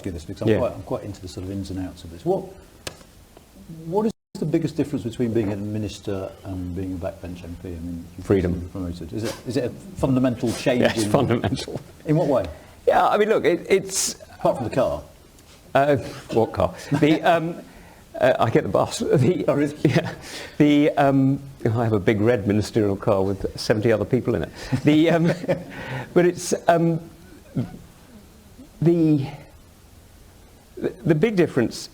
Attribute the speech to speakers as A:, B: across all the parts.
A: ask you this because I'm quite into the sort of ins and outs of this. What is the biggest difference between being a minister and being a backbench MP? I mean,
B: freedom.
A: Promoted. Is it a fundamental change?
B: Yes, fundamental.
A: In what way?
B: Yeah, I mean, look, it's
A: apart from the car.
B: What car? I get the bus. I have a big red ministerial car with 70 other people in it. But it's the big difference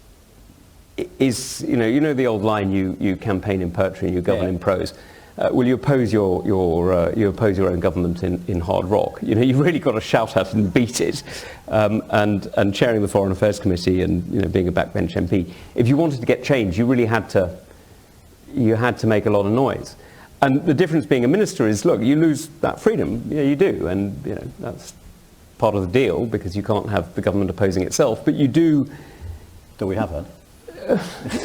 B: is, you know the old line, you campaign in poetry and you govern in prose. Well, you oppose your own government in hard rock. You know, you've really got to shout at it and beat it. And chairing the Foreign Affairs Committee and being a backbench MP, if you wanted to get change, you really had to make a lot of noise. And the difference being a minister is, look, you lose that freedom. Yeah, you do, and that's part of the deal because you can't have the government opposing itself. But you do.
A: Do we have had?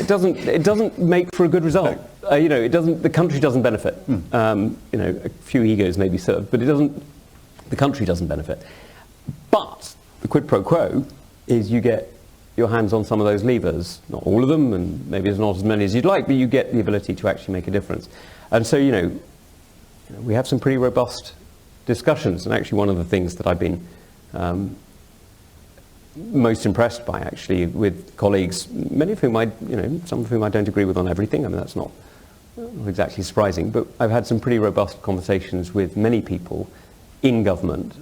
B: It doesn't make for a good result. It doesn't. The country doesn't benefit. A few egos may be served, but the country doesn't benefit. But the quid pro quo is you get your hands on some of those levers. Not all of them, and maybe there's not as many as you'd like, but you get the ability to actually make a difference. And so we have some pretty robust discussions. And actually, one of the things that I've been most impressed by, actually, with colleagues, many of whom some of whom I don't agree with on everything. I mean, that's not exactly surprising, but I've had some pretty robust conversations with many people in government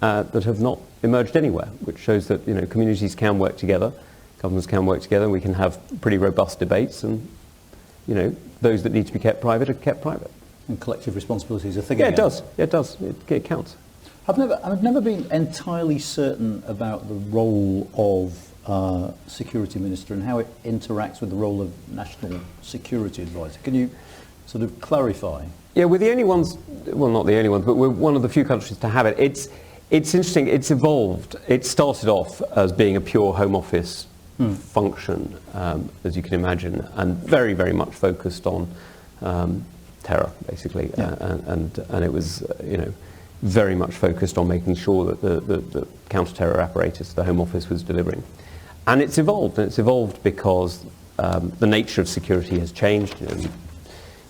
B: that have not emerged anywhere, which shows that communities can work together, governments can work together, and we can have pretty robust debates, and those that need to be kept private are kept private.
A: And collective responsibility is a thing.
B: Yeah, it does. Yeah, it does. It counts.
A: I've never been entirely certain about the role of security minister and how it interacts with the role of national security advisor. Can you sort of clarify? Yeah,
B: we're the only ones, well, not the only ones, but we're one of the few countries to have it. It's interesting, it's evolved. It started off as being a pure Home Office function, as you can imagine, and very, very much focused on terror, basically. And it was, very much focused on making sure that the counter-terror apparatus the Home Office was delivering. And it's evolved because the nature of security has changed.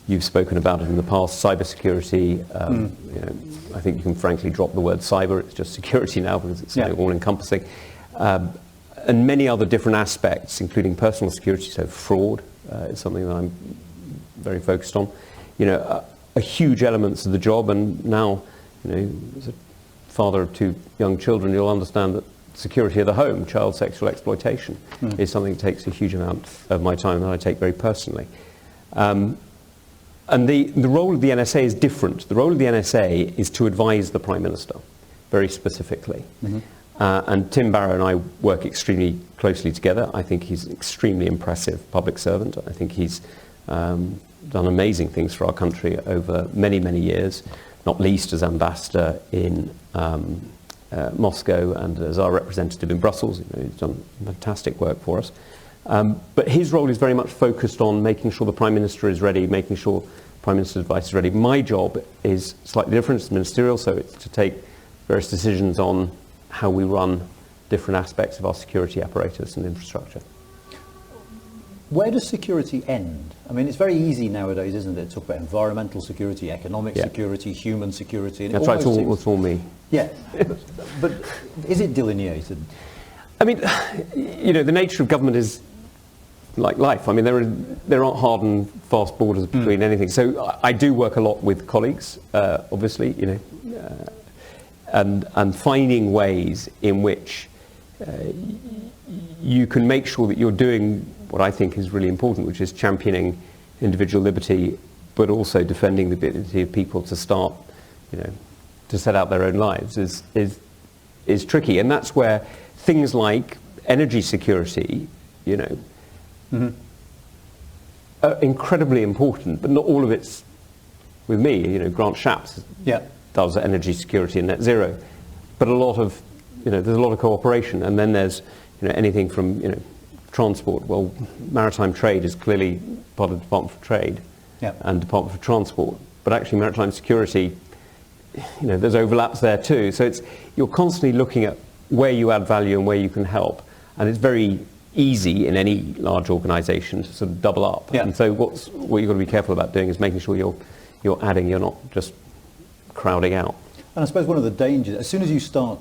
B: You've spoken about it in the past, cybersecurity. I think you can frankly drop the word cyber, it's just security now because it's all-encompassing. And many other different aspects, including personal security, so fraud is something that I'm very focused on. A huge elements of the job, and now, as a father of 2 young children, you'll understand that security of the home, child sexual exploitation, is something that takes a huge amount of my time that I take very personally. And the role of the NSA is different. The role of the NSA is to advise the Prime Minister, very specifically. And Tim Barrow and I work extremely closely together. I think he's an extremely impressive public servant. I think he's done amazing things for our country over many, many years, not least as ambassador in Moscow and as our representative in Brussels. He's done fantastic work for us. But his role is very much focused on making sure the Prime Minister is ready, making sure Prime Minister's advice is ready. My job is slightly different, it's ministerial, so it's to take various decisions on how we run different aspects of our security apparatus and infrastructure.
A: Where does security end? I mean, it's very easy nowadays, isn't it, to talk about environmental security, economic security, human security. And
B: that's right, it's all me.
A: Yeah, but is it delineated?
B: I mean, the nature of government is like life. I mean, there aren't hard and fast borders between anything. So I do work a lot with colleagues, obviously, and finding ways in which you can make sure that you're doing what I think is really important, which is championing individual liberty, but also defending the ability of people to start, to set out their own lives is tricky. And that's where things like energy security, are incredibly important, but not all of it's with me. Grant Shapps does energy security and net zero, but a lot of, there's a lot of cooperation. And then there's, anything from, transport. Well, maritime trade is clearly part of the Department for Trade and Department for Transport, but actually maritime security, there's overlaps there too. So you're constantly looking at where you add value and where you can help. And it's very easy in any large organisation to sort of double up.
A: Yeah.
B: And so what you've got to be careful about doing is making sure you're adding, you're not just crowding out.
A: And I suppose one of the dangers, as soon as you start